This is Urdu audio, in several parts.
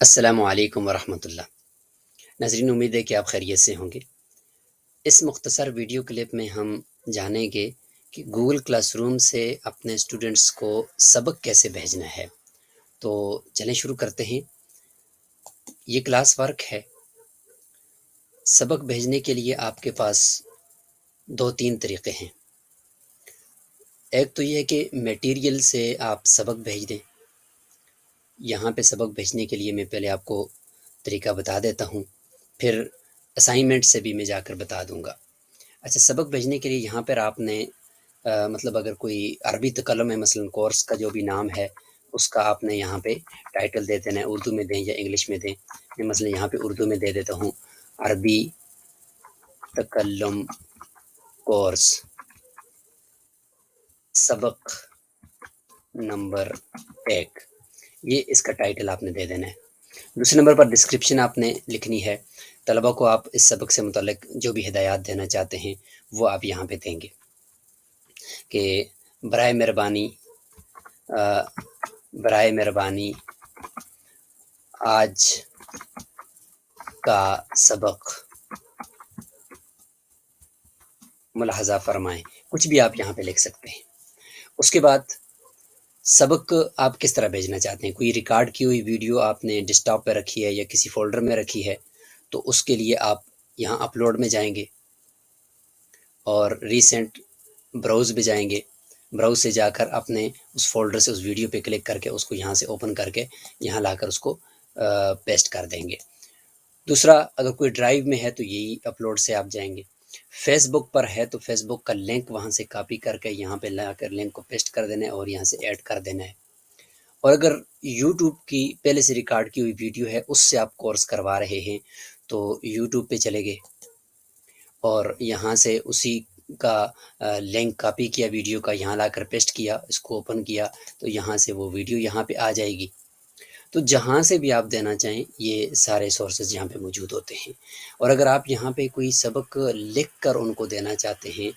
السلام علیکم ورحمۃ اللہ۔ ناظرین، امید ہے کہ آپ خیریت سے ہوں گے۔ اس مختصر ویڈیو کلپ میں ہم جانیں گے کہ گوگل کلاس روم سے اپنے اسٹوڈنٹس کو سبق کیسے بھیجنا ہے۔ تو چلیں شروع کرتے ہیں۔ یہ کلاس ورک ہے۔ سبق بھیجنے کے لیے آپ کے پاس دو تین طریقے ہیں۔ ایک تو یہ ہے کہ میٹیریل سے آپ سبق بھیج دیں۔ یہاں پہ سبق بھیجنے کے لیے میں پہلے آپ کو طریقہ بتا دیتا ہوں، پھر اسائنمنٹ سے بھی میں جا کر بتا دوں گا۔ اچھا، سبق بھیجنے کے لیے یہاں پر آپ نے مطلب اگر کوئی عربی تکلم ہے، مثلا کورس کا جو بھی نام ہے اس کا آپ نے یہاں پہ ٹائٹل دے دینا ہے، اردو میں دیں یا انگلش میں دیں۔ میں مثلا یہاں پہ اردو میں دے دیتا ہوں، عربی تکلم کورس سبق نمبر 1، یہ اس کا ٹائٹل آپ نے دے دینا ہے۔ دوسرے نمبر پر ڈسکرپشن آپ نے لکھنی ہے۔ طلبہ کو آپ اس سبق سے متعلق جو بھی ہدایات دینا چاہتے ہیں وہ آپ یہاں پہ دیں گے کہ برائے مہربانی آج کا سبق ملاحظہ فرمائیں، کچھ بھی آپ یہاں پہ لکھ سکتے ہیں۔ اس کے بعد سبق آپ کس طرح بھیجنا چاہتے ہیں۔ کوئی ریکارڈ کی ہوئی ویڈیو آپ نے ڈیسک ٹاپ پہ رکھی ہے یا کسی فولڈر میں رکھی ہے تو اس کے لیے آپ یہاں اپلوڈ میں جائیں گے اور ریسنٹ براؤز پہ جائیں گے۔ براؤز سے جا کر اپنے اس فولڈر سے اس ویڈیو پہ کلک کر کے اس کو یہاں سے اوپن کر کے یہاں لا کر اس کو پیسٹ کر دیں گے۔ دوسرا، اگر کوئی ڈرائیو میں ہے تو یہی اپلوڈ سے آپ جائیں گے۔ فیس بک پر ہے تو فیس بک کا لنک وہاں سے کاپی کر کے یہاں پہ لا کر لنک کو پیسٹ کر دینا ہے اور یہاں سے ایڈ کر دینا ہے۔ اور اگر یوٹیوب کی پہلے سے ریکارڈ کی ہوئی ویڈیو ہے اس سے آپ کورس کروا رہے ہیں تو یوٹیوب پہ چلے گئے اور یہاں سے اسی کا لنک کاپی کیا ویڈیو کا، یہاں لا کر پیسٹ کیا، اس کو اوپن کیا تو یہاں سے وہ ویڈیو یہاں پہ آ جائے گی۔ تو جہاں سے بھی آپ دینا چاہیں یہ سارے سورسز یہاں پہ موجود ہوتے ہیں۔ اور اگر آپ یہاں پہ کوئی سبق لکھ کر ان کو دینا چاہتے ہیں،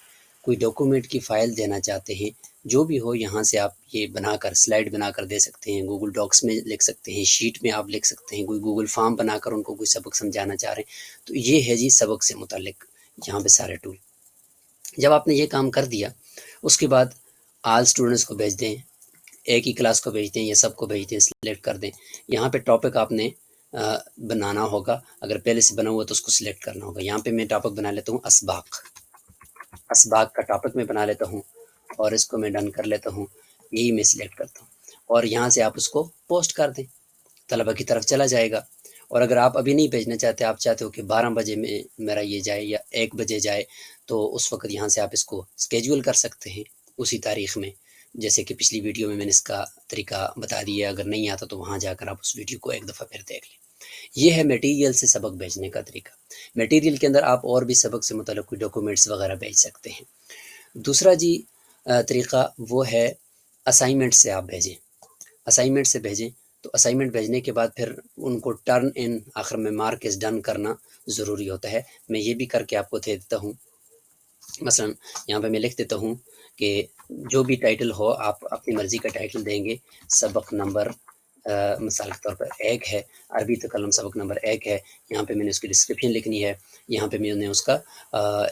کوئی ڈاکومنٹ کی فائل دینا چاہتے ہیں، جو بھی ہو یہاں سے آپ یہ بنا کر سلائڈ بنا کر دے سکتے ہیں۔ گوگل ڈاکس میں لکھ سکتے ہیں، شیٹ میں آپ لکھ سکتے ہیں، کوئی گوگل فارم بنا کر ان کو کوئی سبق سمجھانا چاہ رہے ہیں۔ تو یہ ہے جی سبق سے متعلق یہاں پہ سارے ٹول۔ جب آپ نے یہ کام کر دیا اس کے بعد آل اسٹوڈنٹس کو بھیج دیں، ایک ہی کلاس کو بھیج دیں یا سب کو بھیج دیں، سلیکٹ کر دیں۔ یہاں پہ ٹاپک آپ نے بنانا ہوگا، اگر پہلے سے بنا ہوا تو اس کو سلیکٹ کرنا ہوگا۔ یہاں پہ میں ٹاپک بنا لیتا ہوں اسباق کا ٹاپک میں بنا لیتا ہوں اور اس کو میں ڈن کر لیتا ہوں، یہی میں سلیکٹ کرتا ہوں اور یہاں سے آپ اس کو پوسٹ کر دیں، طلبہ کی طرف چلا جائے گا۔ اور اگر آپ ابھی نہیں بھیجنا چاہتے، آپ چاہتے ہو کہ 12 بجے میں میرا یہ جائے یا 1 بجے جائے، تو اس وقت یہاں سے آپ اس کو اسکیجول کر سکتے ہیں اسی تاریخ میں، جیسے کہ پچھلی ویڈیو میں نے اس کا طریقہ بتا دیا۔ اگر نہیں آتا تو وہاں جا کر آپ اس ویڈیو کو ایک دفعہ پھر دیکھ لیں۔ یہ ہے میٹیریل سے سبق بھیجنے کا طریقہ۔ میٹیریل کے اندر آپ اور بھی سبق سے متعلق کوئی ڈاکومنٹس وغیرہ بھیج سکتے ہیں۔ دوسرا جی طریقہ وہ ہے اسائنمنٹ سے آپ بھیجیں۔ اسائنمنٹ سے بھیجیں تو اسائنمنٹ بھیجنے کے بعد پھر ان کو ٹرن ان، آخر میں مارک از ڈن کرنا ضروری ہوتا ہے۔ میں یہ بھی کر کے آپ کو دے دیتا ہوں۔ مثلا یہاں پہ میں لکھ دیتا ہوں کہ جو بھی ٹائٹل ہو آپ اپنی مرضی کا ٹائٹل دیں گے۔ سبق نمبر مثال کے طور پر 1 ہے، عربی تکلم سبق نمبر 1 ہے۔ یہاں پہ میں نے اس کی ڈسکرپشن لکھنی ہے، یہاں پہ میں نے اس کا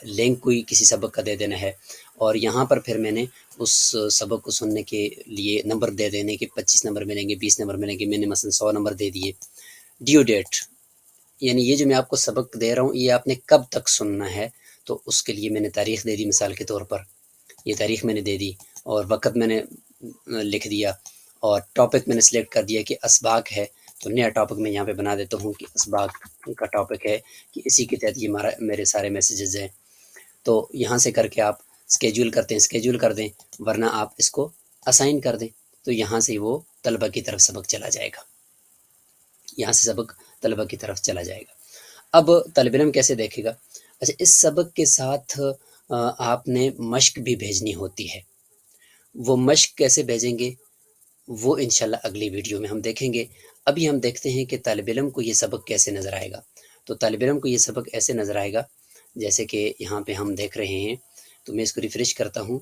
لنک کوئی کسی سبق کا دے دینا ہے، اور یہاں پر پھر میں نے اس سبق کو سننے کے لیے نمبر دے دینے کہ 25 نمبر ملیں گے، 20 نمبر ملیں گے۔ میں نے مثلا 100 نمبر دے دیے۔ ڈیو ڈیٹ، یعنی یہ جو میں آپ کو سبق دے رہا ہوں یہ آپ نے کب تک سننا ہے، تو اس کے لیے میں نے تاریخ دے دی۔ مثال کے طور پر یہ تاریخ میں نے دے دی اور وقت میں نے لکھ دیا، اور ٹاپک میں نے سلیکٹ کر دیا کہ اسباق ہے، تو نیا ٹاپک میں یہاں پہ بنا دیتا ہوں کہ اسباق کا ٹاپک ہے، کہ اسی کے تحت یہ میرے سارے میسیجز ہیں۔ تو یہاں سے کر کے آپ اسکیجول کر دیں، ورنہ آپ اس کو اسائن کر دیں تو یہاں سے وہ طلبہ کی طرف سبق چلا جائے گا، یہاں سے سبق طلبہ کی طرف چلا جائے گا۔ اب طالب علم کیسے دیکھے گا؟ اچھا، اس سبق کے ساتھ آپ نے مشق بھی بھیجنی ہوتی ہے۔ وہ مشق کیسے بھیجیں گے وہ انشاءاللہ اگلی ویڈیو میں ہم دیکھیں گے۔ ابھی ہم دیکھتے ہیں کہ طالب علم کو یہ سبق کیسے نظر آئے گا۔ تو طالب علم کو یہ سبق ایسے نظر آئے گا جیسے کہ یہاں پہ ہم دیکھ رہے ہیں، تو میں اس کو ریفریش کرتا ہوں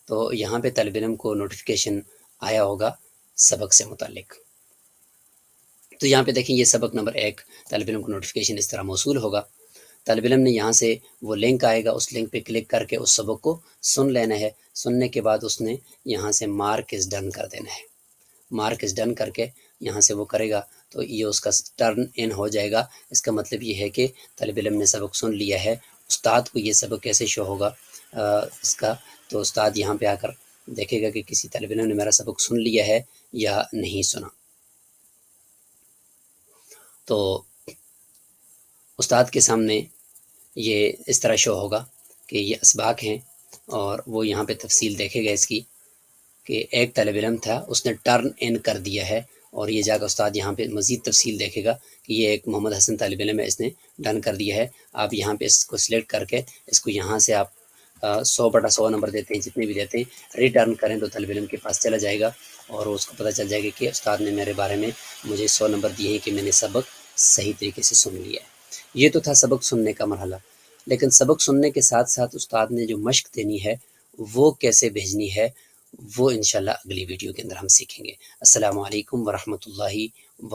تو یہاں پہ طالب علم کو نوٹیفیکیشن آیا ہوگا سبق سے متعلق۔ تو یہاں پہ دیکھیں یہ سبق نمبر 1 طالب علم کو نوٹیفیکیشن اس طرح موصول ہوگا، طالب علم نے یہاں سے وہ لنک آئے گا، اس لنک پہ کلک کر کے اس سبق کو سن لینا ہے، سننے کے بعد اس نے یہاں سے مارک از ڈن کر دینا ہے، مارک از ڈن کر کے یہاں سے وہ کرے گا تو یہ اس کا ٹرن ان ہو جائے گا۔ اس کا مطلب یہ ہے کہ طالب علم نے سبق سن لیا ہے۔ استاد کو یہ سبق کیسے شو ہوگا اس کا، تو استاد یہاں پہ آ کر دیکھے گا کہ کسی طالب علم نے میرا سبق سن لیا ہے یا نہیں سنا، تو استاد کے سامنے یہ اس طرح شو ہوگا کہ یہ اسباق ہیں، اور وہ یہاں پہ تفصیل دیکھے گا اس کی کہ ایک طالب علم تھا اس نے ٹرن ان کر دیا ہے، اور یہ جا کر استاد یہاں پہ مزید تفصیل دیکھے گا کہ یہ ایک محمد حسن طالب علم ہے، اس نے ڈن کر دیا ہے۔ آپ یہاں پہ اس کو سلیکٹ کر کے اس کو یہاں سے آپ 100/100 نمبر دیتے ہیں، جتنے بھی دیتے ہیں ریٹرن کریں تو طالب علم کے پاس چلا جائے گا، اور اس کو پتہ چل جائے گا کہ استاد نے میرے بارے میں مجھے 100 نمبر دیے ہیں کہ میں نے سبق صحیح طریقے سے سن لیا ہے۔ یہ تو تھا سبق سننے کا مرحلہ، لیکن سبق سننے کے ساتھ ساتھ استاد نے جو مشق دینی ہے وہ کیسے بھیجنی ہے، وہ انشاءاللہ اگلی ویڈیو کے اندر ہم سیکھیں گے۔ السلام علیکم ورحمۃ اللہ